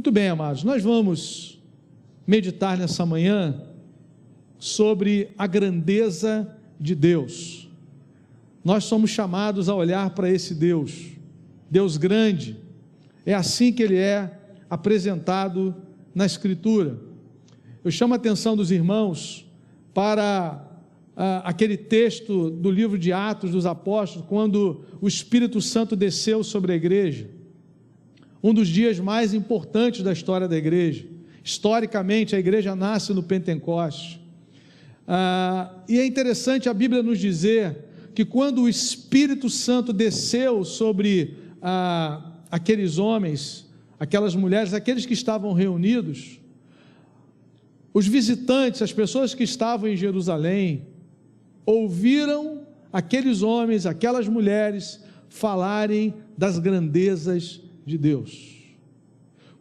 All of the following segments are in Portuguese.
Muito bem, amados, nós vamos meditar nessa manhã sobre a grandeza de Deus. Nós somos chamados a olhar para esse Deus, Deus grande. É assim que Ele é apresentado na Escritura. Eu chamo a atenção dos irmãos para aquele texto do livro de Atos dos Apóstolos, quando o Espírito Santo desceu sobre a igreja, um dos dias mais importantes da história da igreja. Historicamente, a igreja nasce no Pentecostes, e é interessante a Bíblia nos dizer que quando o Espírito Santo desceu sobre aqueles homens, aquelas mulheres, aqueles que estavam reunidos, os visitantes, as pessoas que estavam em Jerusalém, ouviram aqueles homens, aquelas mulheres falarem das grandezas de Deus.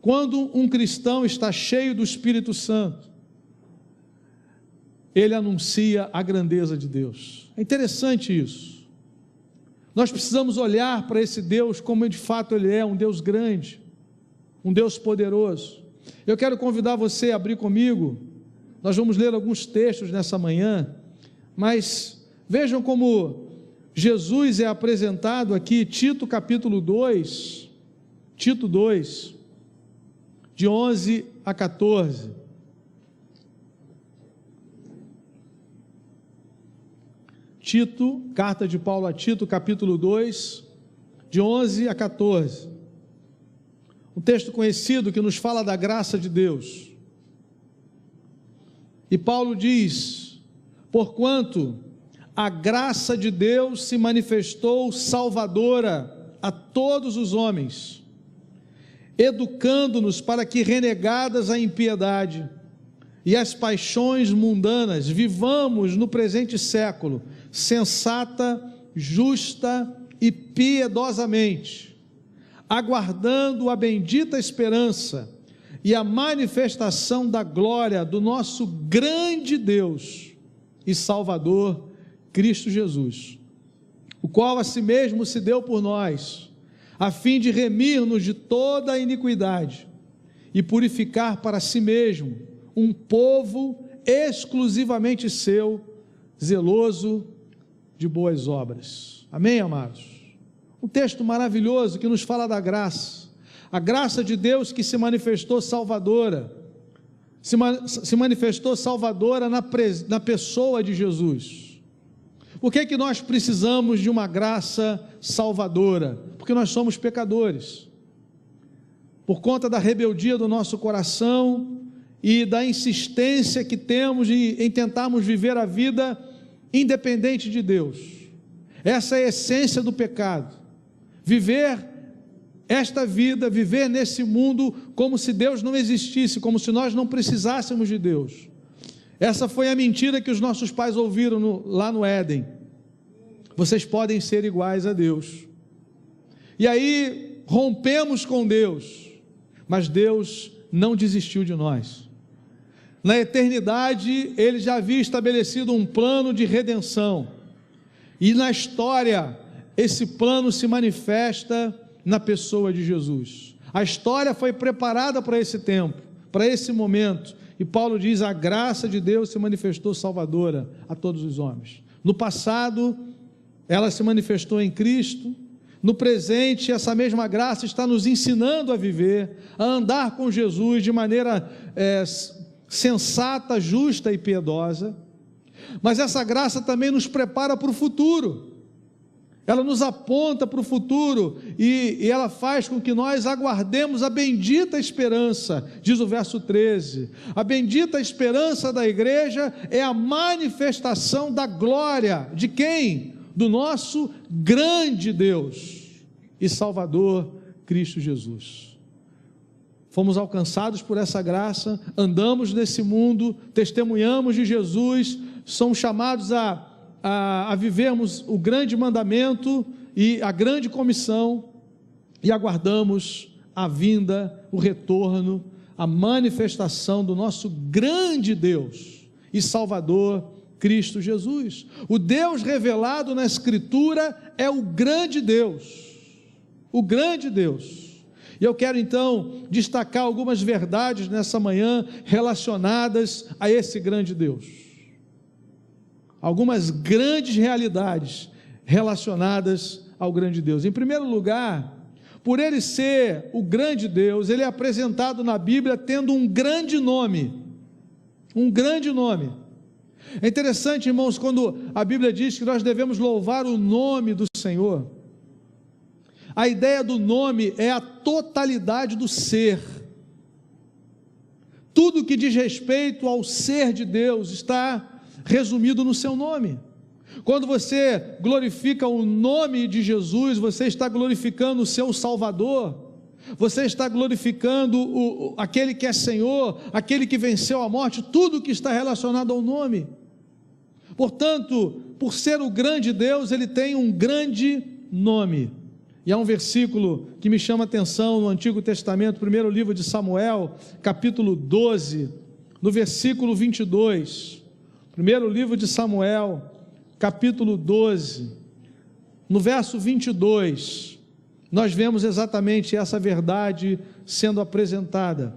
Quando um cristão está cheio do Espírito Santo, ele anuncia a grandeza de Deus. É interessante isso. Nós precisamos olhar para esse Deus como de fato Ele é, um Deus grande, um Deus poderoso. Eu quero convidar você a abrir comigo, nós vamos ler alguns textos nessa manhã, mas vejam como Jesus é apresentado aqui, Tito capítulo 2, Tito 2, de 11 a 14. Tito, carta de Paulo a Tito, capítulo 2, de 11 a 14. Um texto conhecido que nos fala da graça de Deus. E Paulo diz: porquanto a graça de Deus se manifestou salvadora a todos os homens, educando-nos para que, renegadas a impiedade e as paixões mundanas, vivamos no presente século sensata, justa e piedosamente, aguardando a bendita esperança e a manifestação da glória do nosso grande Deus e Salvador, Cristo Jesus, o qual a si mesmo se deu por nós, a fim de remir-nos de toda a iniquidade e purificar para si mesmo um povo exclusivamente seu, zeloso de boas obras. Amém, amados? Um texto maravilhoso que nos fala da graça, a graça de Deus que se manifestou salvadora, se manifestou salvadora na pessoa de Jesus. Por que que nós precisamos de uma graça salvadora? Porque nós somos pecadores, por conta da rebeldia do nosso coração e da insistência que temos em tentarmos viver a vida independente de Deus. Essa é a essência do pecado, viver esta vida, viver nesse mundo como se Deus não existisse, como se nós não precisássemos de Deus. Essa foi a mentira que os nossos pais ouviram lá no Éden: vocês podem ser iguais a Deus. E aí rompemos com Deus, mas Deus não desistiu de nós. Na eternidade Ele já havia estabelecido um plano de redenção, e na história esse plano se manifesta na pessoa de Jesus. A história foi preparada para esse tempo, para esse momento, e Paulo diz: a graça de Deus se manifestou salvadora a todos os homens. No passado ela se manifestou em Cristo, no presente essa mesma graça está nos ensinando a viver, a andar com Jesus de maneira sensata, justa e piedosa. Mas essa graça também nos prepara para o futuro, ela nos aponta para o futuro, e ela faz com que nós aguardemos a bendita esperança. Diz o verso 13, a bendita esperança da igreja é a manifestação da glória, de quem? Do nosso grande Deus e Salvador, Cristo Jesus. Fomos alcançados por essa graça, andamos nesse mundo, testemunhamos de Jesus, somos chamados a vivermos o grande mandamento e a grande comissão, e aguardamos a vinda, o retorno, a manifestação do nosso grande Deus e Salvador, Cristo Jesus. O Deus revelado na Escritura é o grande Deus, o grande Deus. E eu quero então destacar algumas verdades nessa manhã relacionadas a esse grande Deus. Algumas grandes realidades relacionadas ao grande Deus. Em primeiro lugar, por ele ser o grande Deus, ele é apresentado na Bíblia tendo um grande nome. Um grande nome. É interessante, irmãos, quando a Bíblia diz que nós devemos louvar o nome do Senhor. A ideia do nome é a totalidade do ser. Tudo que diz respeito ao ser de Deus está resumido no seu nome. Quando você glorifica o nome de Jesus, você está glorificando o seu Salvador, você está glorificando aquele que é Senhor, aquele que venceu a morte, tudo que está relacionado ao nome. Portanto, por ser o grande Deus, ele tem um grande nome. E há um versículo que me chama a atenção no Antigo Testamento, primeiro livro de Samuel, capítulo 12, no versículo 22. Primeiro livro de Samuel, capítulo 12, no verso 22, nós vemos exatamente essa verdade sendo apresentada.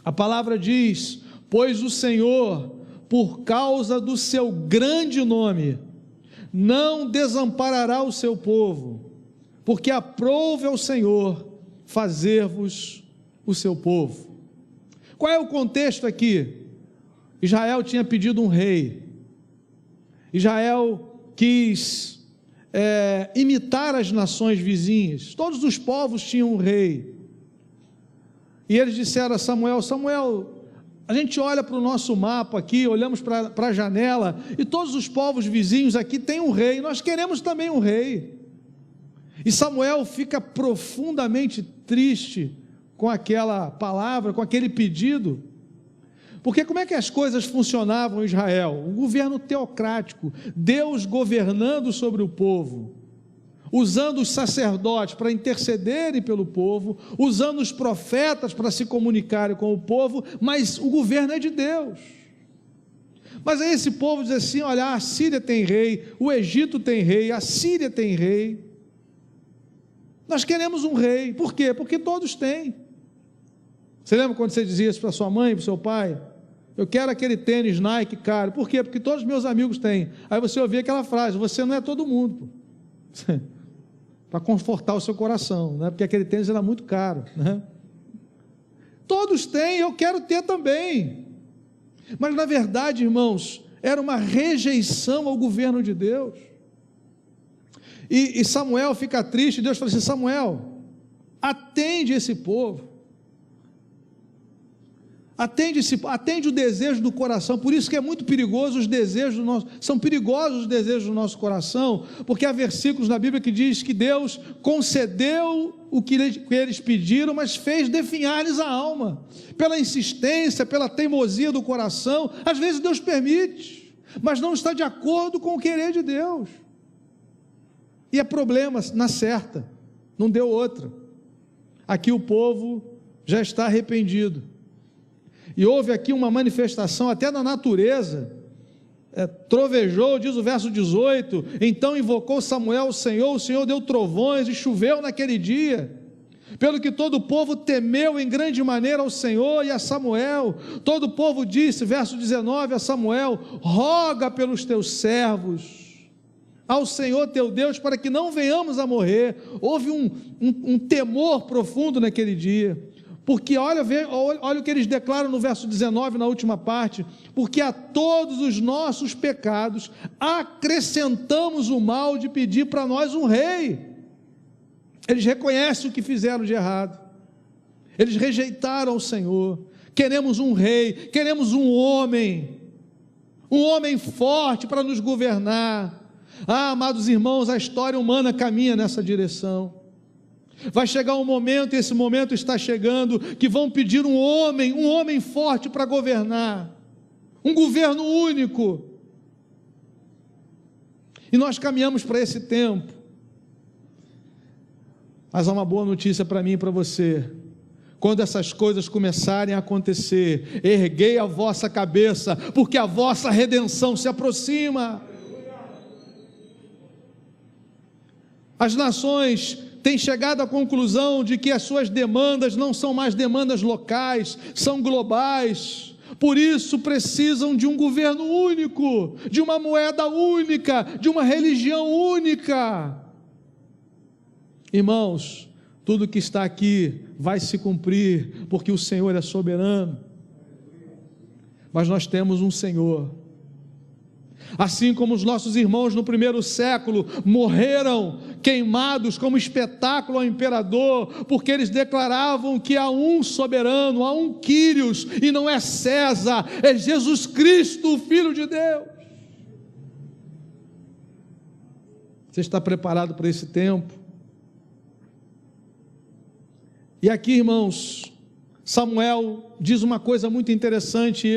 A palavra diz: pois o Senhor, por causa do seu grande nome, não desamparará o seu povo, porque aprouve ao Senhor fazer-vos o seu povo. Qual é o contexto aqui? Israel tinha pedido um rei. Israel quis imitar as nações vizinhas. Todos os povos tinham um rei. E eles disseram a Samuel: Samuel, a gente olha para o nosso mapa aqui, olhamos para a janela, e todos os povos vizinhos aqui têm um rei, nós queremos também um rei. E Samuel fica profundamente triste com aquela palavra, com aquele pedido, porque como é que as coisas funcionavam em Israel? Um governo teocrático, Deus governando sobre o povo, usando os sacerdotes para intercederem pelo povo, usando os profetas para se comunicarem com o povo, mas o governo é de Deus. Mas aí esse povo diz assim: olha, a Síria tem rei, o Egito tem rei, a Síria tem rei, nós queremos um rei. Por quê? Porque todos têm. Você lembra quando você dizia isso para sua mãe, para o seu pai? Eu quero aquele tênis Nike caro. Por quê? Porque todos os meus amigos têm. Aí você ouvia aquela frase: você não é todo mundo, para confortar o seu coração, né? Porque aquele tênis era muito caro, né? Todos têm, eu quero ter também. Mas na verdade, irmãos, era uma rejeição ao governo de Deus. E Samuel fica triste. Deus fala assim: Samuel, atende esse povo, atende o desejo do coração. Por isso que é muito perigoso os desejos do nosso, são perigosos os desejos do nosso coração, porque há versículos na Bíblia que diz que Deus concedeu o que eles pediram, mas fez definhar-lhes a alma, pela insistência, pela teimosia do coração. Às vezes Deus permite, mas não está de acordo com o querer de Deus, e é problema na certa, não deu outra. Aqui o povo já está arrependido, e houve aqui uma manifestação até da natureza. Trovejou, diz o verso 18, então invocou Samuel o Senhor deu trovões e choveu naquele dia, pelo que todo o povo temeu em grande maneira ao Senhor e a Samuel. Todo o povo disse, verso 19, a Samuel: roga pelos teus servos ao Senhor teu Deus, para que não venhamos a morrer. Houve um temor profundo naquele dia, porque olha o que eles declaram no verso 19, na última parte: porque a todos os nossos pecados acrescentamos o mal de pedir para nós um rei. Eles reconhecem o que fizeram de errado, eles rejeitaram o Senhor. Queremos um rei, queremos um homem forte para nos governar. Amados irmãos, a história humana caminha nessa direção. Vai chegar um momento, e esse momento está chegando, que vão pedir um homem forte para governar, um governo único, e nós caminhamos para esse tempo. Mas há uma boa notícia para mim e para você: quando essas coisas começarem a acontecer, erguei a vossa cabeça, porque a vossa redenção se aproxima. As nações tem chegado à conclusão de que as suas demandas não são mais demandas locais, são globais. Por isso precisam de um governo único, de uma moeda única, de uma religião única. Irmãos, tudo que está aqui vai se cumprir, porque o Senhor é soberano. Mas nós temos um Senhor. Assim como os nossos irmãos no primeiro século morreram queimados como espetáculo ao imperador, porque eles declaravam que há um soberano, há um Quírios, e não é César, é Jesus Cristo, o Filho de Deus. Você está preparado para esse tempo? E aqui, irmãos, Samuel diz uma coisa muito interessante.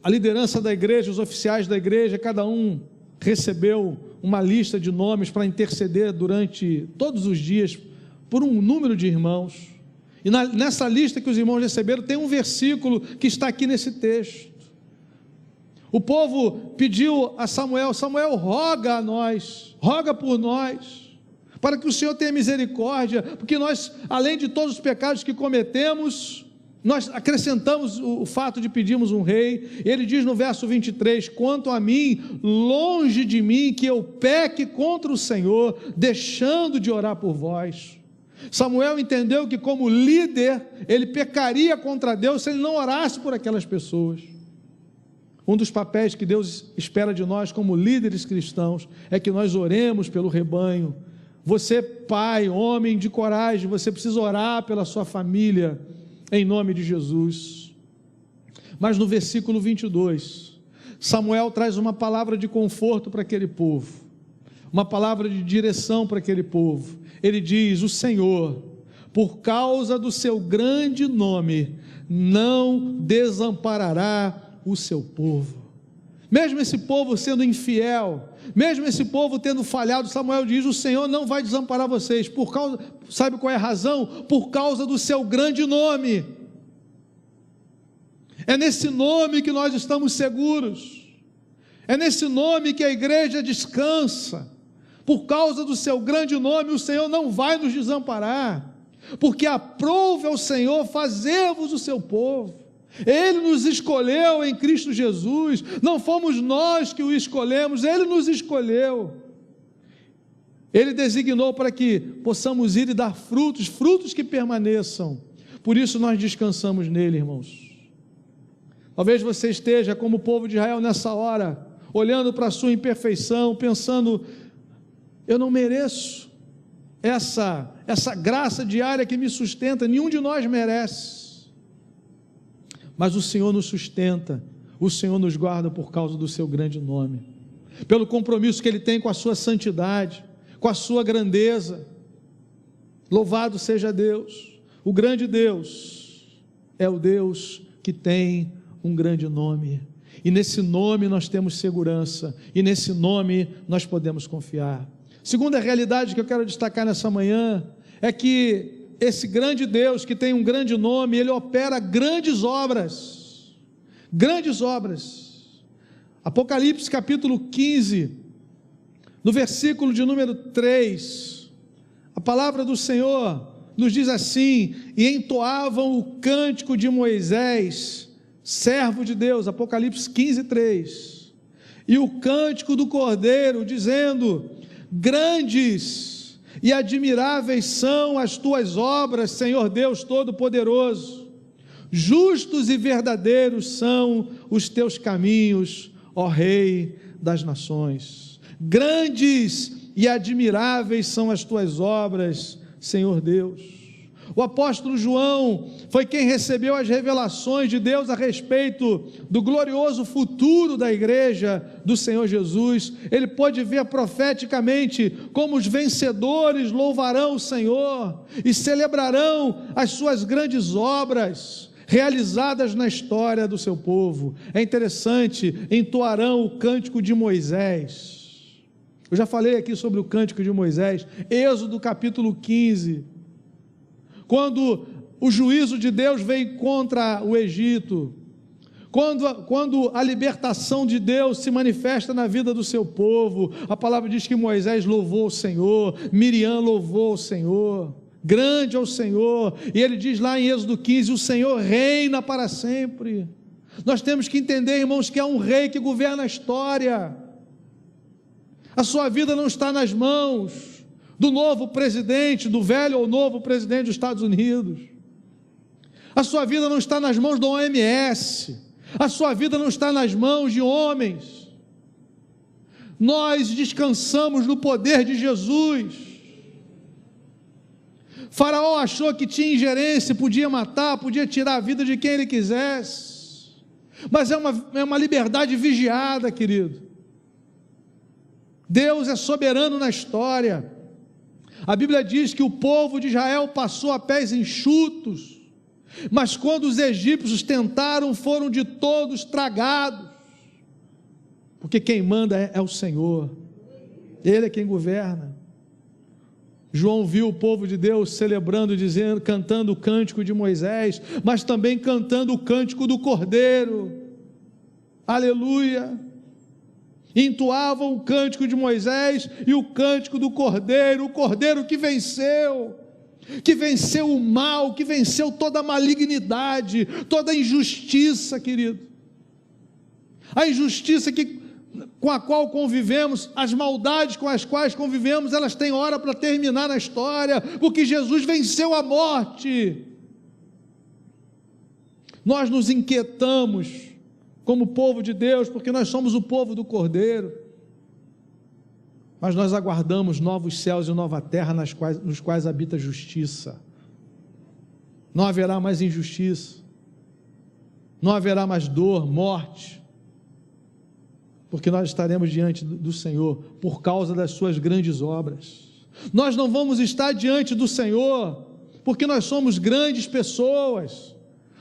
A liderança da igreja, os oficiais da igreja, cada um recebeu uma lista de nomes para interceder durante todos os dias por um número de irmãos. E nessa lista que os irmãos receberam tem um versículo que está aqui nesse texto. O povo pediu a Samuel: Samuel, roga a nós, roga por nós, para que o Senhor tenha misericórdia, porque nós, além de todos os pecados que cometemos, nós acrescentamos o fato de pedirmos um rei. Ele diz no verso 23, quanto a mim, longe de mim que eu peque contra o Senhor, deixando de orar por vós. Samuel entendeu que como líder, ele pecaria contra Deus se ele não orasse por aquelas pessoas. Um dos papéis que Deus espera de nós como líderes cristãos, é que nós oremos pelo rebanho. Você, pai, homem de coragem, você precisa orar pela sua família, em nome de Jesus. Mas no versículo 22, Samuel traz uma palavra de conforto para aquele povo, uma palavra de direção para aquele povo. Ele diz: o Senhor, por causa do seu grande nome, não desamparará o seu povo. Mesmo esse povo sendo infiel, mesmo esse povo tendo falhado, Samuel diz: o Senhor não vai desamparar vocês, sabe qual é a razão? Por causa do seu grande nome. É nesse nome que nós estamos seguros, é nesse nome que a igreja descansa. Por causa do seu grande nome, o Senhor não vai nos desamparar, porque aprove ao Senhor fazer-vos o seu povo. Ele nos escolheu em Cristo Jesus, não fomos nós que o escolhemos, Ele nos escolheu. Ele designou para que possamos ir e dar frutos, frutos que permaneçam. Por isso nós descansamos nele, irmãos. Talvez você esteja como o povo de Israel nessa hora, olhando para a sua imperfeição, pensando: eu não mereço essa graça diária que me sustenta, nenhum de nós merece. Mas o Senhor nos sustenta, o Senhor nos guarda por causa do seu grande nome, pelo compromisso que Ele tem com a sua santidade, com a sua grandeza. Louvado seja Deus. O grande Deus é o Deus que tem um grande nome, e nesse nome nós temos segurança, e nesse nome nós podemos confiar. Segunda realidade que eu quero destacar nessa manhã é que esse grande Deus que tem um grande nome, Ele opera grandes obras, grandes obras. Apocalipse capítulo 15, no versículo de número 3, a palavra do Senhor nos diz assim: e entoavam o cântico de Moisés, servo de Deus, Apocalipse 15, 3, e o cântico do Cordeiro, dizendo: grandes e admiráveis são as tuas obras, Senhor Deus Todo-Poderoso, justos e verdadeiros são os teus caminhos, ó Rei das nações. Grandes e admiráveis são as tuas obras, Senhor Deus. O apóstolo João foi quem recebeu as revelações de Deus a respeito do glorioso futuro da igreja do Senhor Jesus. Ele pôde ver profeticamente como os vencedores louvarão o Senhor e celebrarão as suas grandes obras realizadas na história do seu povo. É interessante, entoarão o cântico de Moisés. Eu já falei aqui sobre o cântico de Moisés, Êxodo capítulo 15, quando o juízo de Deus veio contra o Egito, Quando a libertação de Deus se manifesta na vida do seu povo, a palavra diz que Moisés louvou o Senhor, Miriam louvou o Senhor, grande é o Senhor, e ele diz lá em Êxodo 15, o Senhor reina para sempre. Nós temos que entender, irmãos, que há um rei que governa a história. A sua vida não está nas mãos do novo presidente, do velho ou novo presidente dos Estados Unidos. A sua vida não está nas mãos da OMS. A sua vida não está nas mãos de homens. Nós descansamos no poder de Jesus. Faraó achou que tinha ingerência, podia matar, podia tirar a vida de quem ele quisesse, mas é uma liberdade vigiada, querido. Deus é soberano na história. A Bíblia diz que o povo de Israel passou a pés enxutos, mas quando os egípcios tentaram, foram de todos tragados, porque quem manda é o Senhor, Ele é quem governa. João viu o povo de Deus celebrando, dizendo, cantando o cântico de Moisés, mas também cantando o cântico do Cordeiro, aleluia, entoavam o cântico de Moisés e o cântico do Cordeiro, o Cordeiro que venceu o mal, que venceu toda a malignidade, toda a injustiça, querido, a injustiça com a qual convivemos, as maldades com as quais convivemos, elas têm hora para terminar na história, porque Jesus venceu a morte. Nós nos inquietamos como povo de Deus, porque nós somos o povo do Cordeiro, mas nós aguardamos novos céus e nova terra nos quais habita justiça. Não haverá mais injustiça, não haverá mais dor, morte, porque nós estaremos diante do Senhor, por causa das suas grandes obras. Nós não vamos estar diante do Senhor, porque nós somos grandes pessoas,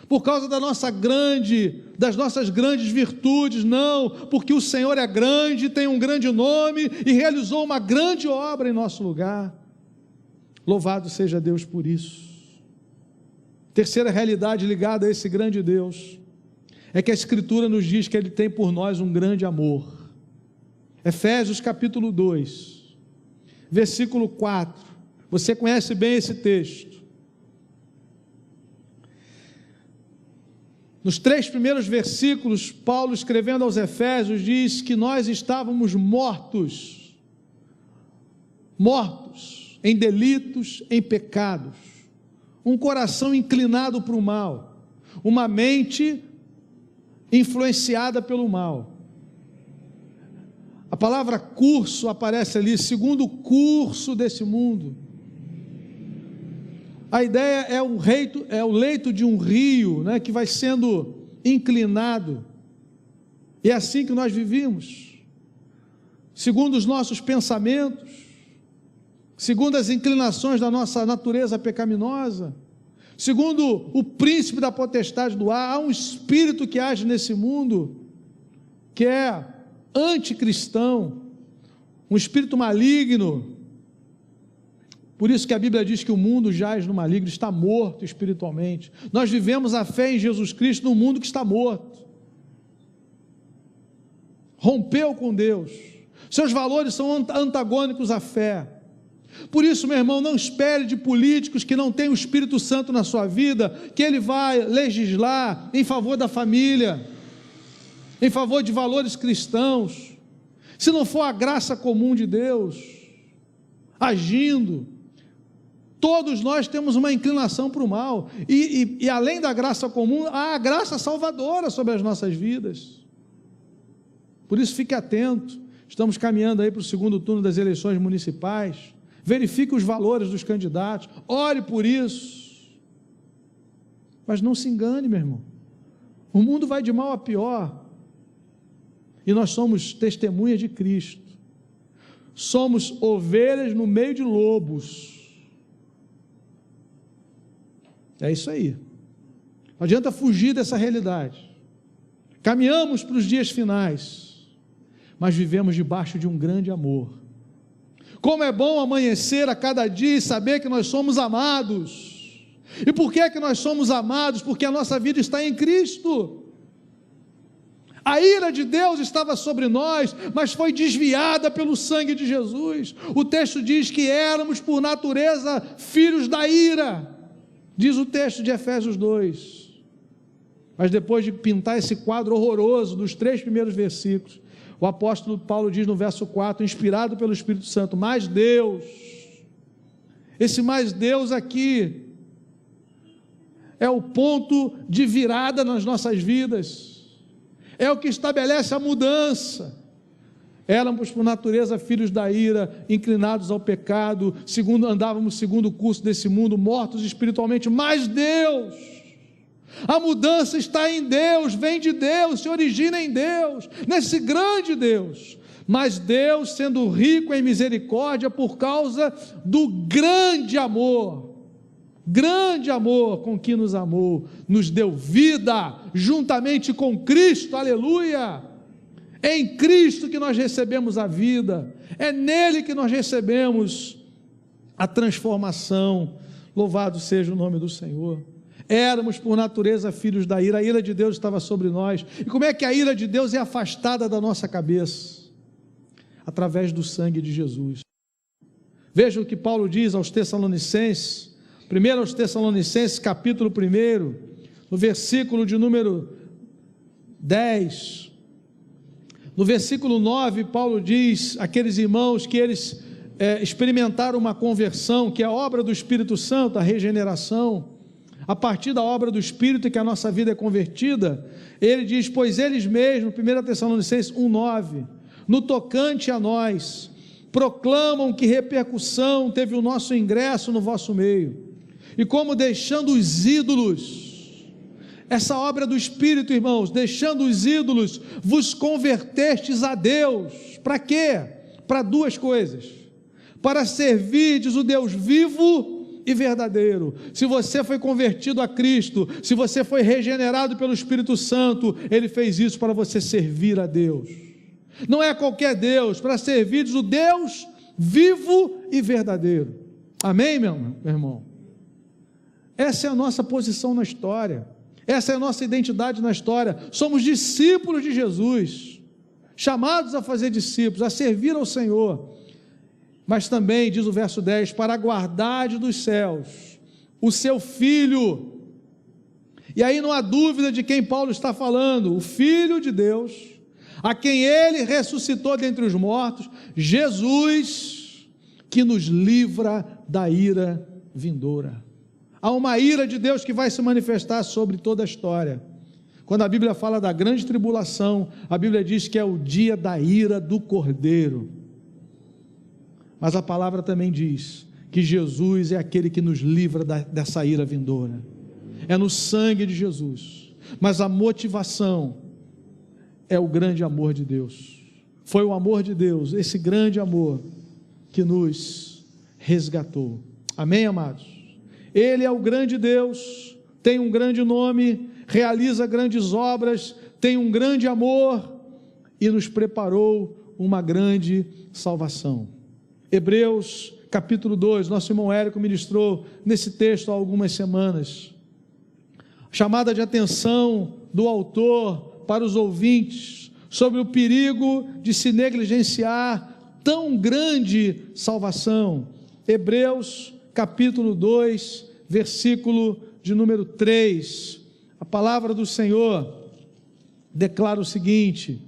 por causa das nossas grandes virtudes, não, porque o Senhor é grande, tem um grande nome, e realizou uma grande obra em nosso lugar. Louvado seja Deus por isso. Terceira realidade ligada a esse grande Deus, é que a Escritura nos diz que Ele tem por nós um grande amor. Efésios capítulo 2, versículo 4, você conhece bem esse texto. Nos 3 primeiros versículos, Paulo, escrevendo aos Efésios, diz que nós estávamos mortos em delitos, em pecados, um coração inclinado para o mal, uma mente influenciada pelo mal. A palavra curso aparece ali, segundo o curso desse mundo. A ideia é o leito de um rio, né, que vai sendo inclinado, e é assim que nós vivemos, segundo os nossos pensamentos, segundo as inclinações da nossa natureza pecaminosa, segundo o príncipe da potestade do ar. Há um espírito que age nesse mundo, que é anticristão, um espírito maligno. Por isso que a Bíblia diz que o mundo jaz no maligno, está morto espiritualmente. Nós vivemos a fé em Jesus Cristo num mundo que está morto, rompeu com Deus, seus valores são antagônicos à fé. Por isso, meu irmão, não espere de políticos que não têm o Espírito Santo na sua vida, que ele vai legislar em favor da família, em favor de valores cristãos, se não for a graça comum de Deus agindo. Todos nós temos uma inclinação para o mal, e além da graça comum, há a graça salvadora sobre as nossas vidas. Por isso, fique atento. Estamos caminhando aí para o segundo turno das eleições municipais. Verifique os valores dos candidatos, ore por isso, mas não se engane, meu irmão, o mundo vai de mal a pior, e nós somos testemunhas de Cristo, somos ovelhas no meio de lobos. É isso aí, não adianta fugir dessa realidade. Caminhamos para os dias finais, mas vivemos debaixo de um grande amor. Como é bom amanhecer a cada dia e saber que nós somos amados. E por que nós somos amados? Porque a nossa vida está em Cristo. A ira de Deus estava sobre nós, mas foi desviada pelo sangue de Jesus. O texto diz que éramos por natureza filhos da ira, diz o texto de Efésios 2. Mas depois de pintar esse quadro horroroso dos 3 primeiros versículos, o apóstolo Paulo diz no verso 4, inspirado pelo Espírito Santo, mas Deus, esse mais Deus aqui, é o ponto de virada nas nossas vidas, é o que estabelece a mudança. Éramos por natureza filhos da ira, inclinados ao pecado, andávamos segundo o curso desse mundo, mortos espiritualmente, mas Deus, a mudança está em Deus, vem de Deus, se origina em Deus, nesse grande Deus. Mas Deus, sendo rico em misericórdia, por causa do grande amor com que nos amou, nos deu vida, juntamente com Cristo, aleluia. É em Cristo que nós recebemos a vida, é nele que nós recebemos a transformação, louvado seja o nome do Senhor. Éramos por natureza filhos da ira, a ira de Deus estava sobre nós. E como é que a ira de Deus é afastada da nossa cabeça? Através do sangue de Jesus. Veja o que Paulo diz aos Tessalonicenses, primeiro aos Tessalonicenses, capítulo 1, no versículo de número 10, no versículo 9, Paulo diz àqueles irmãos que eles experimentaram uma conversão, que é a obra do Espírito Santo, a regeneração, a partir da obra do Espírito que a nossa vida é convertida. Ele diz, pois eles mesmos, 1 Tessalonicenses 1,9, no tocante a nós, proclamam que repercussão teve o nosso ingresso no vosso meio, e como deixando os ídolos, essa obra do Espírito, irmãos, deixando os ídolos, vos convertestes a Deus. Para quê? Para 2 coisas, para servirdes o Deus vivo e verdadeiro. Se você foi convertido a Cristo, se você foi regenerado pelo Espírito Santo, Ele fez isso para você servir a Deus. Não é qualquer Deus, para servirdes o Deus vivo e verdadeiro. Amém, meu irmão? Essa é a nossa posição na história, essa é a nossa identidade na história. Somos discípulos de Jesus, chamados a fazer discípulos, a servir ao Senhor. Mas também, diz o verso 10, para a guardade dos céus, o seu Filho. E aí não há dúvida de quem Paulo está falando, o Filho de Deus, a quem Ele ressuscitou dentre os mortos, Jesus, que nos livra da ira vindoura. Há uma ira de Deus que vai se manifestar sobre toda a história. Quando a Bíblia fala da grande tribulação, a Bíblia diz que é o dia da ira do Cordeiro. Mas a palavra também diz que Jesus é aquele que nos livra dessa ira vindoura. É no sangue de Jesus. Mas a motivação é o grande amor de Deus. Foi o amor de Deus, esse grande amor, que nos resgatou. Amém, amados? Ele é o grande Deus, tem um grande nome, realiza grandes obras, tem um grande amor e nos preparou uma grande salvação. Hebreus capítulo 2, nosso irmão Érico ministrou nesse texto há algumas semanas. Chamada de atenção do autor para os ouvintes sobre o perigo de se negligenciar tão grande salvação. Hebreus capítulo 2, versículo de número 3, a palavra do Senhor declara o seguinte: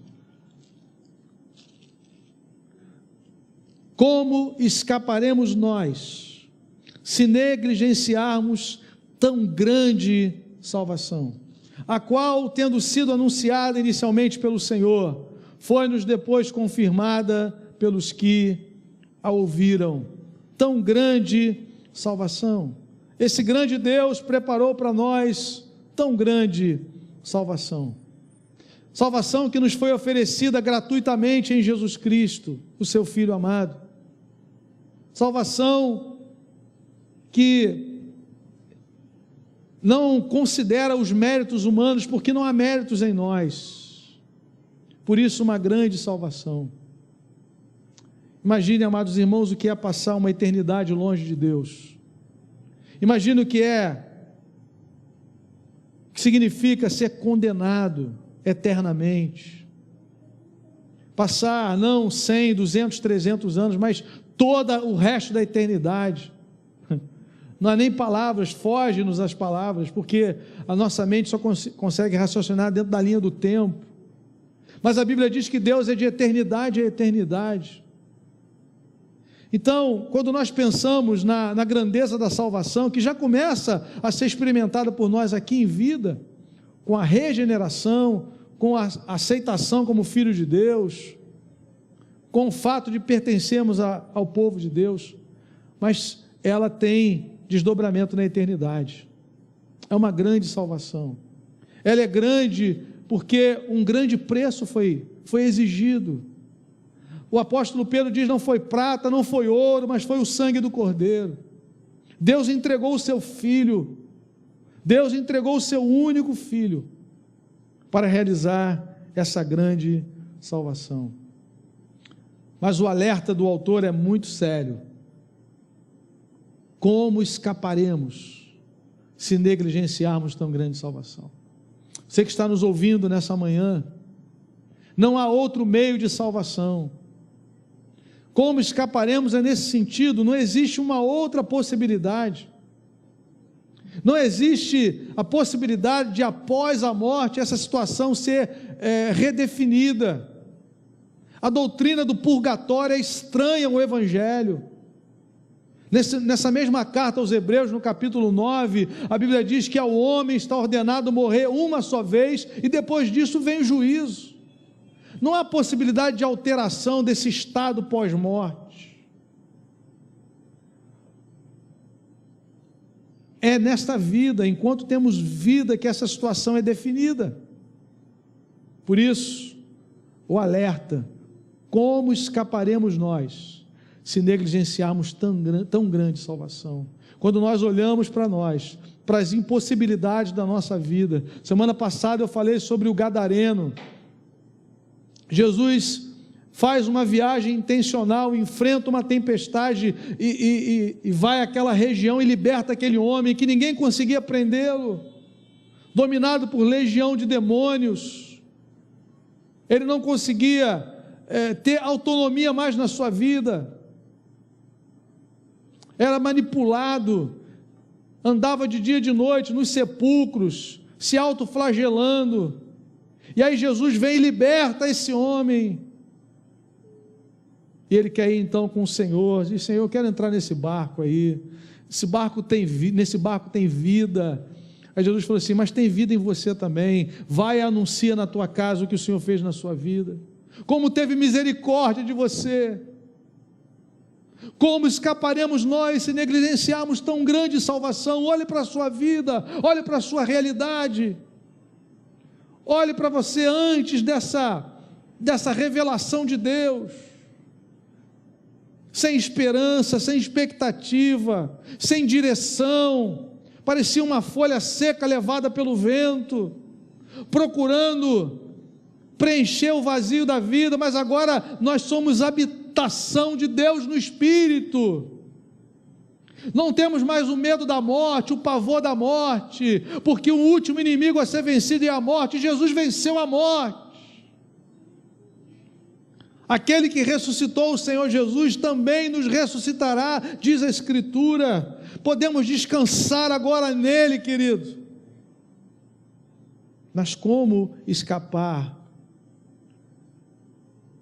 como escaparemos nós, se negligenciarmos tão grande salvação, a qual, tendo sido anunciada inicialmente pelo Senhor, foi-nos depois confirmada pelos que a ouviram. Tão grande salvação. Esse grande Deus preparou para nós tão grande salvação. Salvação que nos foi oferecida gratuitamente em Jesus Cristo, o seu Filho amado. Salvação que não considera os méritos humanos, porque não há méritos em nós. Por isso, uma grande salvação. Imagine, amados irmãos, o que é passar uma eternidade longe de Deus. Imagine o que significa ser condenado eternamente. Passar não 100, 200, 300 anos, mas todo o resto da eternidade. Não há nem palavras, foge-nos as palavras, porque a nossa mente só consegue raciocinar dentro da linha do tempo. Mas a Bíblia diz que Deus é de eternidade a eternidade. Então, quando nós pensamos na grandeza da salvação, que já começa a ser experimentada por nós aqui em vida, com a regeneração, com a aceitação como filho de Deus, com o fato de pertencermos ao povo de Deus, mas ela tem desdobramento na eternidade. É uma grande salvação. Ela é grande porque um grande preço foi exigido. O apóstolo Pedro diz: não foi prata, não foi ouro, mas foi o sangue do Cordeiro. Deus entregou o seu Filho, Deus entregou o seu único Filho, para realizar essa grande salvação. Mas o alerta do autor é muito sério. Como escaparemos se negligenciarmos tão grande salvação? Você que está nos ouvindo nessa manhã, não há outro meio de salvação. Como escaparemos é nesse sentido, não existe uma outra possibilidade. Não existe a possibilidade de, após a morte, essa situação ser redefinida. A doutrina do purgatório é estranha ao Evangelho. Nessa mesma carta aos Hebreus, no capítulo 9, a Bíblia diz que ao homem está ordenado morrer uma só vez, e depois disso vem o juízo. Não há possibilidade de alteração desse estado pós-morte. É nesta vida, enquanto temos vida, que essa situação é definida. Por isso, o alerta: como escaparemos nós se negligenciarmos tão grande salvação? Quando nós olhamos para nós, para as impossibilidades da nossa vida. Semana passada eu falei sobre o gadareno. Jesus faz uma viagem intencional, enfrenta uma tempestade e vai àquela região e liberta aquele homem que ninguém conseguia prendê-lo, dominado por legião de demônios. Ele não conseguia ter autonomia mais na sua vida, era manipulado, andava de dia e de noite nos sepulcros, se autoflagelando. E aí Jesus vem e liberta esse homem, e ele quer ir então com o Senhor, diz: Senhor, eu quero entrar nesse barco aí, nesse barco tem vida. Aí Jesus falou assim: mas tem vida em você também, vai e anuncia na tua casa o que o Senhor fez na sua vida, como teve misericórdia de você. Como escaparemos nós se negligenciarmos tão grande salvação? Olhe para a sua vida, olhe para a sua realidade, olhe para você antes dessa revelação de Deus, sem esperança, sem expectativa, sem direção, parecia uma folha seca levada pelo vento, procurando preencher o vazio da vida, mas agora nós somos habitação de Deus no Espírito. Não temos mais o medo da morte, o pavor da morte, porque o último inimigo a ser vencido é a morte. Jesus venceu a morte. Aquele que ressuscitou o Senhor Jesus também nos ressuscitará, diz a Escritura. Podemos descansar agora nele, querido. Mas como escapar?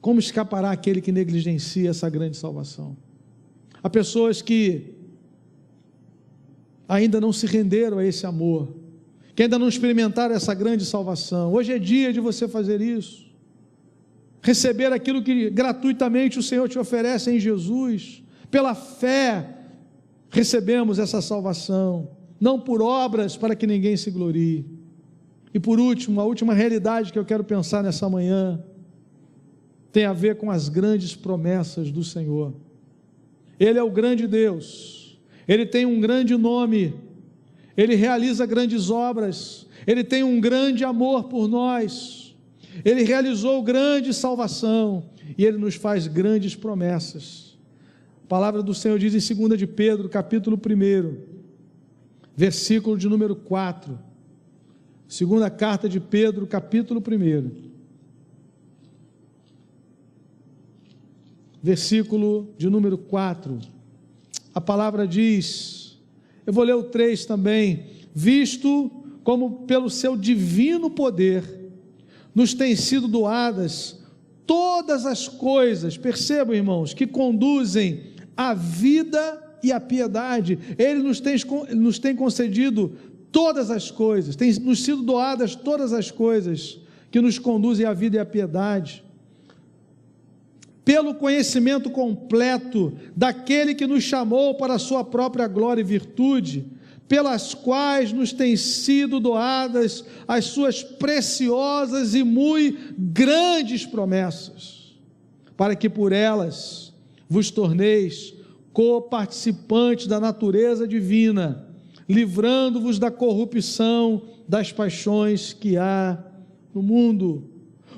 Como escapará aquele que negligencia essa grande salvação? Há pessoas que ainda não se renderam a esse amor, que ainda não experimentaram essa grande salvação. Hoje é dia de você fazer isso, receber aquilo que gratuitamente o Senhor te oferece em Jesus. Pela fé recebemos essa salvação, não por obras para que ninguém se glorie. E por último, a última realidade que eu quero pensar nessa manhã tem a ver com as grandes promessas do Senhor. Ele é o grande Deus, Ele tem um grande nome, Ele realiza grandes obras, Ele tem um grande amor por nós, Ele realizou grande salvação, e Ele nos faz grandes promessas. A palavra do Senhor diz em 2 de Pedro, capítulo 1, versículo de número 4, Segunda carta de Pedro, capítulo 1, versículo de número 4. A palavra diz, eu vou ler o 3 também: visto como pelo seu divino poder nos têm sido doadas todas as coisas, percebam, irmãos, que conduzem à vida e à piedade. Ele nos tem concedido todas as coisas, tem nos sido doadas todas as coisas que nos conduzem à vida e à piedade, pelo conhecimento completo daquele que nos chamou para a sua própria glória e virtude, pelas quais nos têm sido doadas as suas preciosas e muito grandes promessas, para que por elas vos torneis coparticipantes da natureza divina, livrando-vos da corrupção das paixões que há no mundo.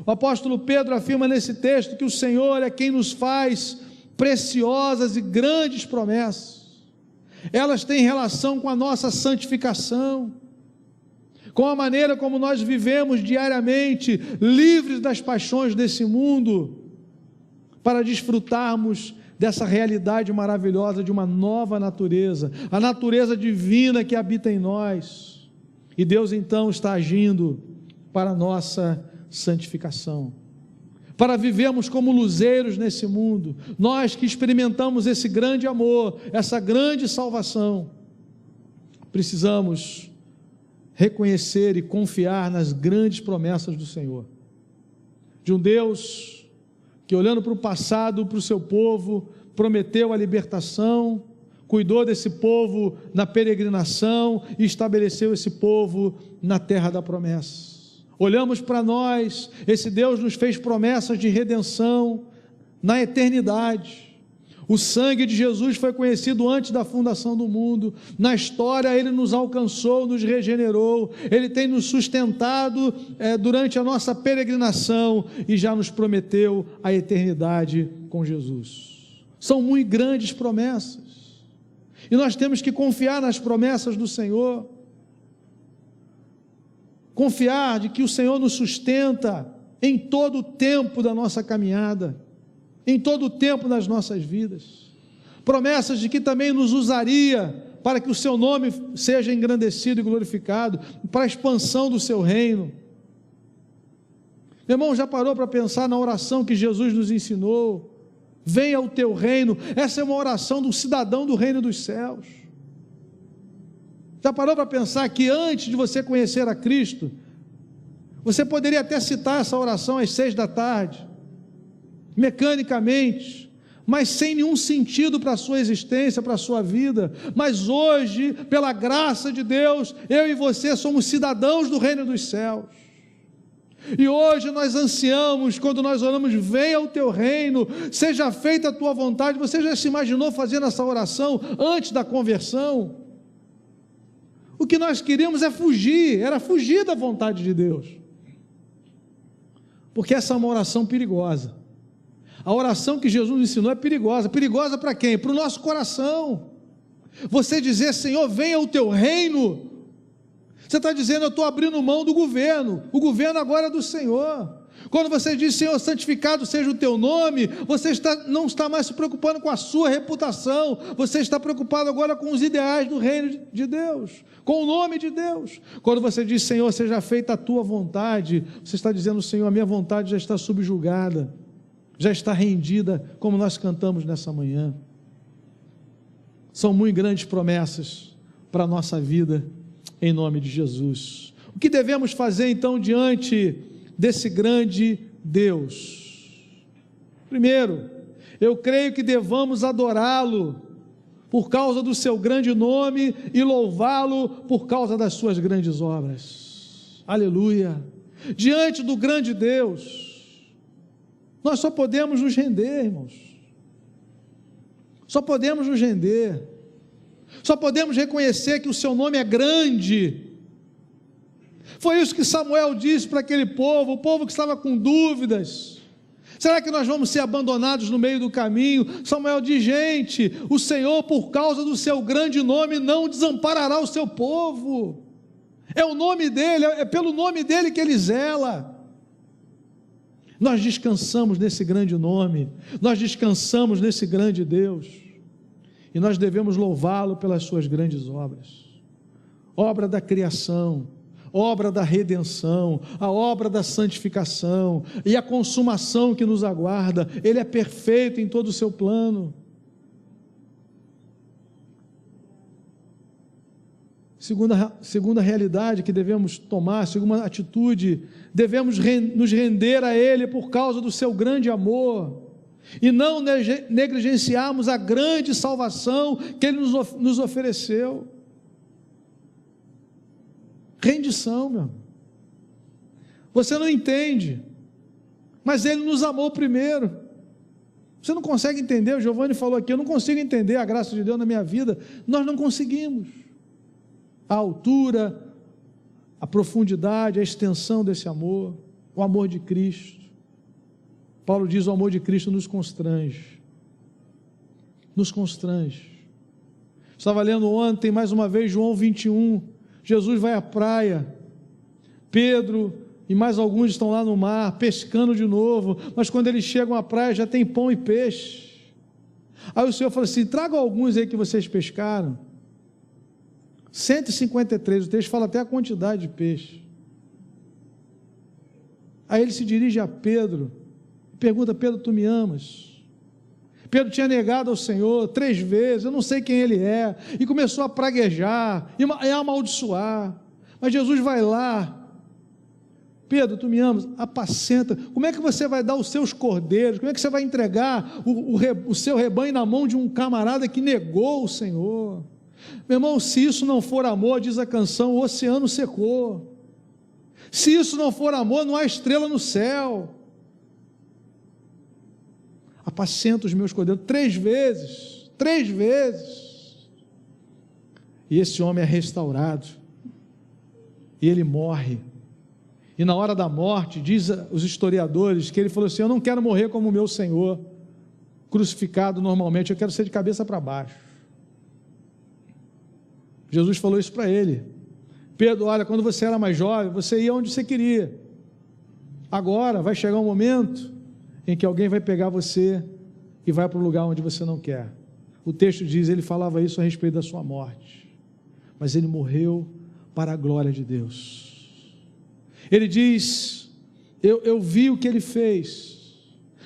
O apóstolo Pedro afirma nesse texto que o Senhor é quem nos faz preciosas e grandes promessas. Elas têm relação com a nossa santificação, com a maneira como nós vivemos diariamente, livres das paixões desse mundo, para desfrutarmos dessa realidade maravilhosa de uma nova natureza, a natureza divina que habita em nós. E Deus então está agindo para a nossa santificação, para vivermos como luzeiros nesse mundo. Nós que experimentamos esse grande amor, essa grande salvação, precisamos reconhecer e confiar nas grandes promessas do Senhor, de um Deus que, olhando para o passado, para o seu povo, prometeu a libertação, cuidou desse povo na peregrinação e estabeleceu esse povo na terra da promessa. Olhamos para nós, esse Deus nos fez promessas de redenção na eternidade. O sangue de Jesus foi conhecido antes da fundação do mundo. Na história Ele nos alcançou, nos regenerou. Ele tem nos sustentado durante a nossa peregrinação e já nos prometeu a eternidade com Jesus. São muito grandes promessas e nós temos que confiar nas promessas do Senhor, confiar de que o Senhor nos sustenta em todo o tempo da nossa caminhada, em todo o tempo das nossas vidas, promessas de que também nos usaria para que o seu nome seja engrandecido e glorificado, para a expansão do seu reino. Meu irmão, já parou para pensar na oração que Jesus nos ensinou? Venha o teu reino. Essa é uma oração do cidadão do reino dos céus. Já parou para pensar que antes de você conhecer a Cristo, você poderia até citar essa oração às 6 da tarde, mecanicamente, mas sem nenhum sentido para a sua existência, para a sua vida. Mas hoje, pela graça de Deus, eu e você somos cidadãos do reino dos céus, e hoje nós ansiamos, quando nós oramos, venha o teu reino, seja feita a tua vontade. Você já se imaginou fazendo essa oração antes da conversão? O que nós queríamos era fugir da vontade de Deus, porque essa é uma oração perigosa. A oração que Jesus ensinou é perigosa. Perigosa para quem? Para o nosso coração. Você dizer, Senhor, venha o teu reino, você está dizendo, eu estou abrindo mão do governo, o governo agora é do Senhor. Quando você diz, Senhor, santificado seja o teu nome, você não está mais se preocupando com a sua reputação, você está preocupado agora com os ideais do reino de Deus, com o nome de Deus. Quando você diz, Senhor, seja feita a tua vontade, você está dizendo, Senhor, a minha vontade já está subjugada, já está rendida, como nós cantamos nessa manhã. São muito grandes promessas para a nossa vida, em nome de Jesus. O que devemos fazer então diante desse grande Deus? Primeiro, eu creio que devamos adorá-lo por causa do seu grande nome e louvá-lo por causa das suas grandes obras. Aleluia! Diante do grande Deus, nós só podemos nos render, irmãos. Só podemos nos render. Só podemos reconhecer que o seu nome é grande. Foi isso que Samuel disse para aquele povo, o povo que estava com dúvidas. Será que nós vamos ser abandonados no meio do caminho? Samuel diz, gente, o Senhor, por causa do seu grande nome, não desamparará o seu povo. É o nome dele, é pelo nome dele que ele zela. Nós descansamos nesse grande nome, nós descansamos nesse grande Deus, e nós devemos louvá-lo pelas suas grandes obras, obra da criação, obra da redenção, a obra da santificação e a consumação que nos aguarda. Ele é perfeito em todo o seu plano. Segunda realidade que devemos tomar, segunda atitude, devemos nos render a Ele por causa do seu grande amor, e não negligenciarmos a grande salvação que Ele nos ofereceu. Rendição, meu irmão. Você não entende, mas Ele nos amou primeiro. Você não consegue entender, o Giovanni falou aqui, eu não consigo entender a graça de Deus na minha vida. Nós não conseguimos. A altura, a profundidade, a extensão desse amor, o amor de Cristo. Paulo diz: o amor de Cristo nos constrange. Nos constrange. Estava lendo ontem, mais uma vez, João 21. Jesus vai à praia, Pedro e mais alguns estão lá no mar, pescando de novo, mas quando eles chegam à praia já tem pão e peixe. Aí o Senhor fala assim: traga alguns aí que vocês pescaram. 153, o texto fala até a quantidade de peixe. Aí ele se dirige a Pedro e pergunta: Pedro, tu me amas? Pedro tinha negado ao Senhor 3 vezes, eu não sei quem ele é, e começou a praguejar, e a amaldiçoar, mas Jesus vai lá: Pedro, tu me amas? Apacenta. Como é que você vai dar os seus cordeiros, como é que você vai entregar o seu rebanho na mão de um camarada que negou o Senhor? Meu irmão, se isso não for amor, diz a canção, o oceano secou. Se isso não for amor, não há estrela no céu. Apacenta os meus cordeiros 3 vezes, 3 vezes, e esse homem é restaurado, e ele morre, e na hora da morte, diz os historiadores, que ele falou assim: eu não quero morrer como o meu Senhor, crucificado normalmente, eu quero ser de cabeça para baixo. Jesus falou isso para ele: Pedro, olha, quando você era mais jovem, você ia onde você queria, agora vai chegar um momento em que alguém vai pegar você e vai para o lugar onde você não quer. O texto diz, ele falava isso a respeito da sua morte, mas ele morreu para a glória de Deus. Ele diz: eu vi o que ele fez.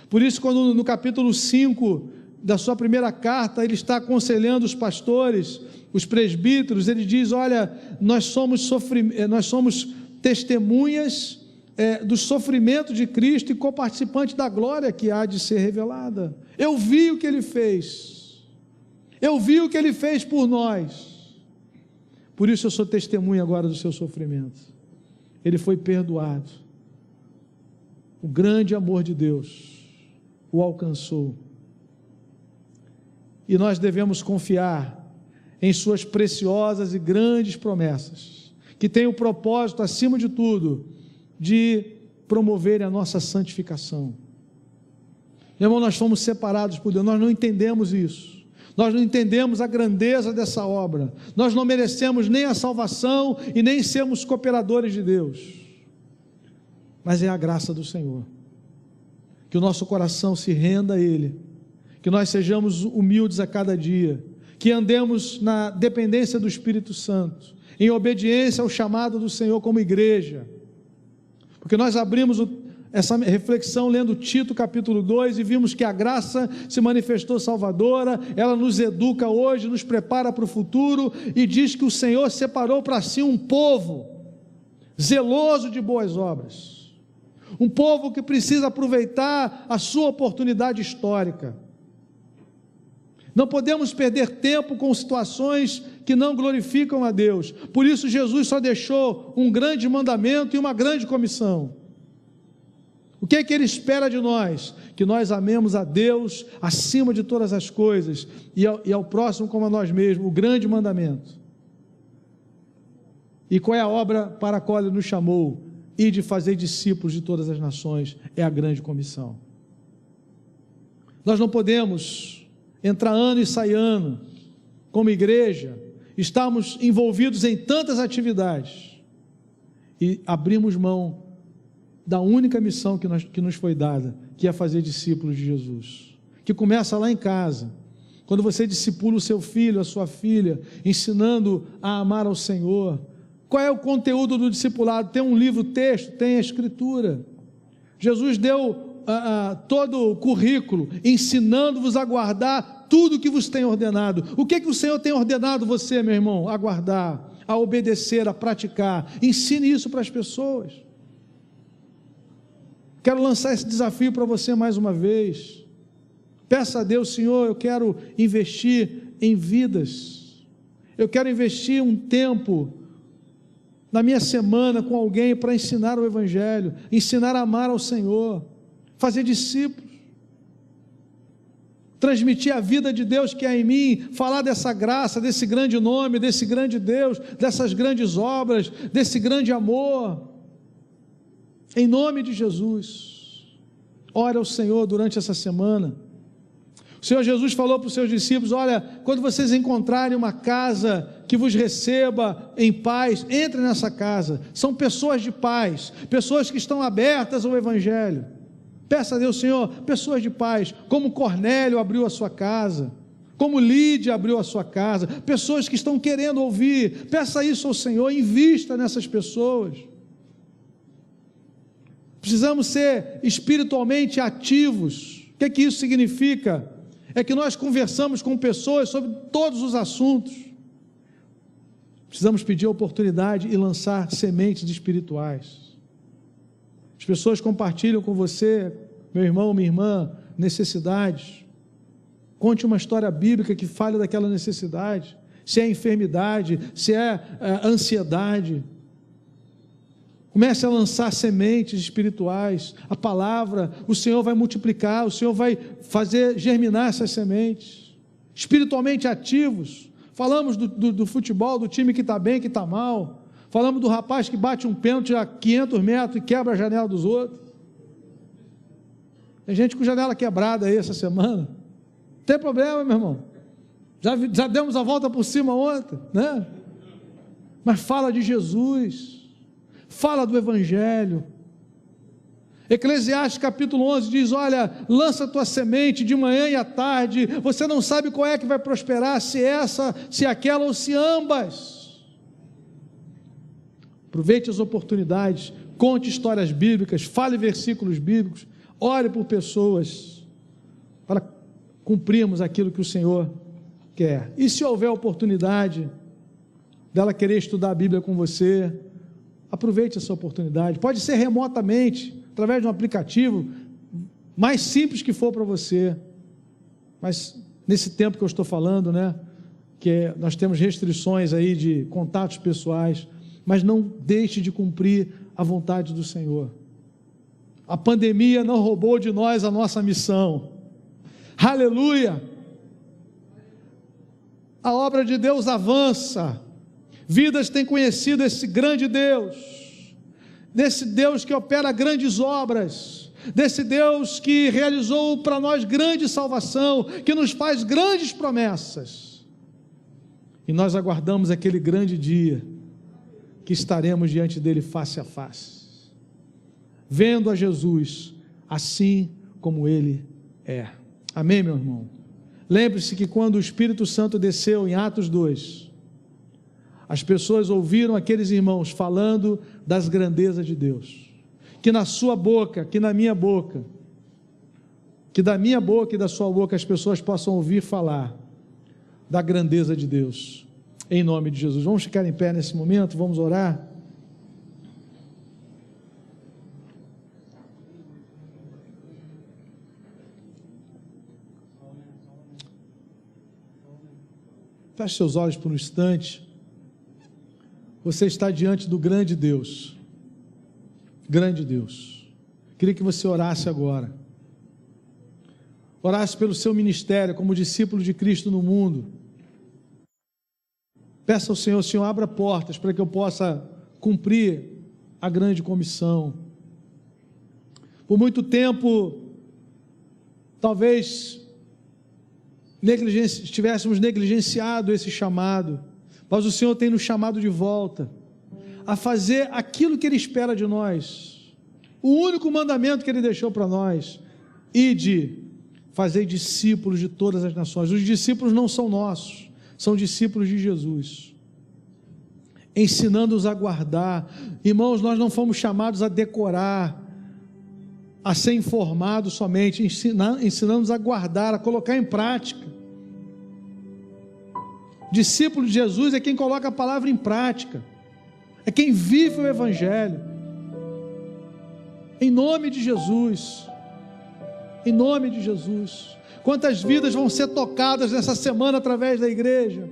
Por isso, quando no capítulo 5 da sua primeira carta, ele está aconselhando os pastores, os presbíteros, ele diz: olha, nós somos testemunhas do sofrimento de Cristo e coparticipante da glória que há de ser revelada. Eu vi o que ele fez, eu vi o que ele fez por nós, por isso eu sou testemunha agora do seu sofrimento. Ele foi perdoado, o grande amor de Deus o alcançou, e nós devemos confiar em suas preciosas e grandes promessas, que têm o propósito, acima de tudo, de promover a nossa santificação. Meu irmão, nós fomos separados por Deus, nós não entendemos isso, nós não entendemos a grandeza dessa obra, nós não merecemos nem a salvação e nem sermos cooperadores de Deus, mas é a graça do Senhor, que o nosso coração se renda a Ele, que nós sejamos humildes a cada dia, que andemos na dependência do Espírito Santo, em obediência ao chamado do Senhor como igreja, porque nós abrimos essa reflexão lendo Tito capítulo 2 e vimos que a graça se manifestou salvadora, ela nos educa hoje, nos prepara para o futuro, e diz que o Senhor separou para si um povo zeloso de boas obras, um povo que precisa aproveitar a sua oportunidade histórica. Não podemos perder tempo com situações que não glorificam a Deus. Por isso Jesus só deixou um grande mandamento e uma grande comissão. O que é que Ele espera de nós? Que nós amemos a Deus acima de todas as coisas e ao próximo como a nós mesmos, o grande mandamento. E qual é a obra para a qual Ele nos chamou? E de fazer discípulos de todas as nações, é a grande comissão. Nós não podemos entrar ano e sair ano, como igreja, estamos envolvidos em tantas atividades, e abrimos mão da única missão que nos foi dada, que é fazer discípulos de Jesus, que começa lá em casa, quando você discipula o seu filho, a sua filha, ensinando a amar ao Senhor. Qual é o conteúdo do discipulado? Tem um livro, texto, tem a Escritura. Jesus deu todo o currículo, ensinando-vos a guardar tudo que vos tem ordenado. O que o Senhor tem ordenado você, meu irmão? A guardar, a obedecer, a praticar. Ensine isso para as pessoas. Quero lançar esse desafio para você mais uma vez. Peça a Deus: Senhor, eu quero investir em vidas, eu quero investir um tempo na minha semana com alguém para ensinar o Evangelho, ensinar a amar ao Senhor, fazer discípulos, transmitir a vida de Deus que há em mim, falar dessa graça, desse grande nome, desse grande Deus, dessas grandes obras, desse grande amor, em nome de Jesus. Ore ao Senhor durante essa semana. O Senhor Jesus falou para os seus discípulos: olha, quando vocês encontrarem uma casa que vos receba em paz, entrem nessa casa. São pessoas de paz, pessoas que estão abertas ao Evangelho. Peça a Deus: Senhor, pessoas de paz, como Cornélio abriu a sua casa, como Lídia abriu a sua casa, pessoas que estão querendo ouvir. Peça isso ao Senhor, invista nessas pessoas. Precisamos ser espiritualmente ativos. O que isso significa? É que nós conversamos com pessoas sobre todos os assuntos. Precisamos pedir a oportunidade e lançar sementes espirituais. As pessoas compartilham com você, meu irmão, minha irmã, necessidades. Conte uma história bíblica que fale daquela necessidade, se é enfermidade, se é ansiedade. Comece a lançar sementes espirituais. A palavra, o Senhor vai multiplicar, o Senhor vai fazer germinar essas sementes. Espiritualmente ativos. Falamos do futebol, do time que está bem, que está mal. Falamos do rapaz que bate um pênalti a 500 metros e quebra a janela dos outros. Tem gente com janela quebrada aí essa semana. Não tem problema, meu irmão. Já demos a volta por cima ontem, né? Mas fala de Jesus. Fala do Evangelho. Eclesiastes capítulo 11 diz: olha, lança a tua semente de manhã e à tarde, você não sabe qual é que vai prosperar, se essa, se aquela ou se ambas. Aproveite as oportunidades, conte histórias bíblicas, fale versículos bíblicos, ore por pessoas, para cumprirmos aquilo que o Senhor quer. E se houver oportunidade dela querer estudar a Bíblia com você, aproveite essa oportunidade. Pode ser remotamente, através de um aplicativo, mais simples que for para você, mas nesse tempo que eu estou falando, né, que nós temos restrições aí de contatos pessoais, mas não deixe de cumprir a vontade do Senhor. A pandemia não roubou de nós a nossa missão. Aleluia! A obra de Deus avança. Vidas têm conhecido esse grande Deus, desse Deus que opera grandes obras, desse Deus que realizou para nós grande salvação, que nos faz grandes promessas, e nós aguardamos aquele grande dia, que estaremos diante dele face a face, vendo a Jesus, assim como ele é. Amém, meu irmão? Lembre-se que quando o Espírito Santo desceu em Atos 2, as pessoas ouviram aqueles irmãos falando das grandezas de Deus, que na sua boca, que na minha boca, que da minha boca e da sua boca as pessoas possam ouvir falar da grandeza de Deus, em nome de Jesus. Vamos ficar em pé nesse momento, vamos orar. Feche seus olhos por um instante. Você está diante do grande Deus, grande Deus. Queria que você orasse agora, orasse pelo seu ministério como discípulo de Cristo no mundo. Peça ao Senhor: Senhor, abra portas para que eu possa cumprir a grande comissão. Por muito tempo, talvez tivéssemos negligenciado esse chamado, mas o Senhor tem nos chamado de volta. a fazer aquilo que Ele espera de nós. O único mandamento que Ele deixou para nós: ide, fazei discípulos de todas as nações. Os discípulos não são nossos, são discípulos de Jesus, ensinando-os a guardar. Irmãos, nós não fomos chamados a decorar, a ser informados somente, ensinando-os a guardar, a colocar em prática. Discípulo de Jesus é quem coloca a palavra em prática, é quem vive o Evangelho, em nome de Jesus, em nome de Jesus. Quantas vidas vão ser tocadas nessa semana através da igreja?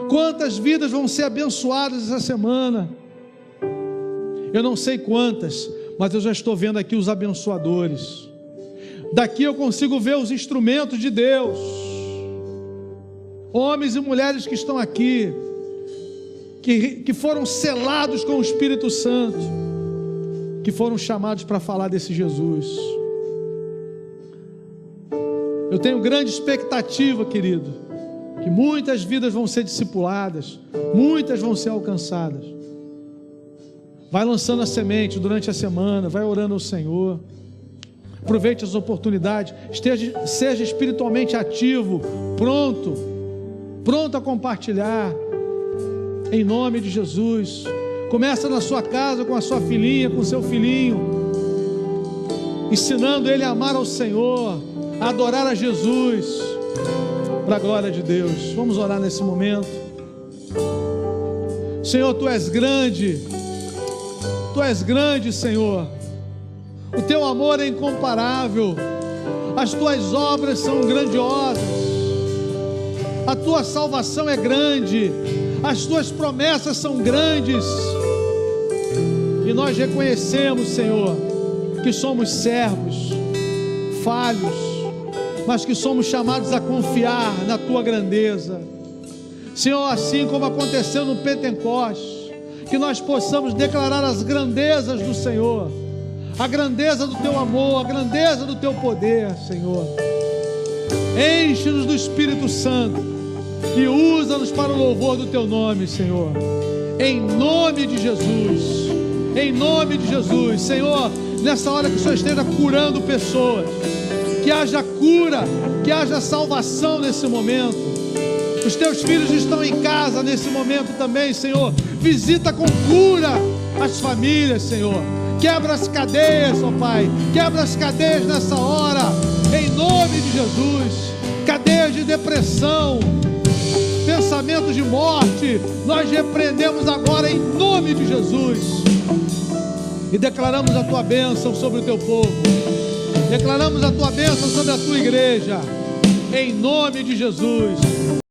Quantas vidas vão ser abençoadas essa semana? Eu não sei quantas, mas eu já estou vendo aqui os abençoadores. Daqui eu consigo ver os instrumentos de Deus, homens e mulheres que estão aqui, que foram selados com o Espírito Santo, que foram chamados para falar desse Jesus. Eu tenho grande expectativa, querido, que muitas vidas vão ser discipuladas, muitas vão ser alcançadas. Vai lançando a semente durante a semana, vai orando ao Senhor, aproveite as oportunidades, seja espiritualmente ativo, pronto a compartilhar, em nome de Jesus. Começa na sua casa com a sua filhinha, com o seu filhinho, ensinando ele a amar ao Senhor, a adorar a Jesus, para a glória de Deus. Vamos orar nesse momento. Senhor, Tu és grande, Senhor, o Teu amor é incomparável, as Tuas obras são grandiosas, a Tua salvação é grande, as Tuas promessas são grandes, e nós reconhecemos, Senhor, que somos servos, falhos, mas que somos chamados a confiar na Tua grandeza. Senhor, assim como aconteceu no Pentecostes, que nós possamos declarar as grandezas do Senhor, a grandeza do Teu amor, a grandeza do Teu poder, Senhor. Enche-nos do Espírito Santo e usa-nos para o louvor do Teu nome, Senhor, em nome de Jesus, em nome de Jesus. Senhor, nessa hora que o Senhor esteja curando pessoas, que haja cura, que haja salvação nesse momento. Os Teus filhos estão em casa nesse momento também, Senhor. Visita com cura as famílias, Senhor. Quebra as cadeias, ó Pai. Quebra as cadeias nessa hora, em nome de Jesus. Cadeias de depressão, pensamentos de morte, nós repreendemos agora em nome de Jesus. E declaramos a Tua bênção sobre o Teu povo. Declaramos a Tua bênção sobre a Tua igreja, em nome de Jesus.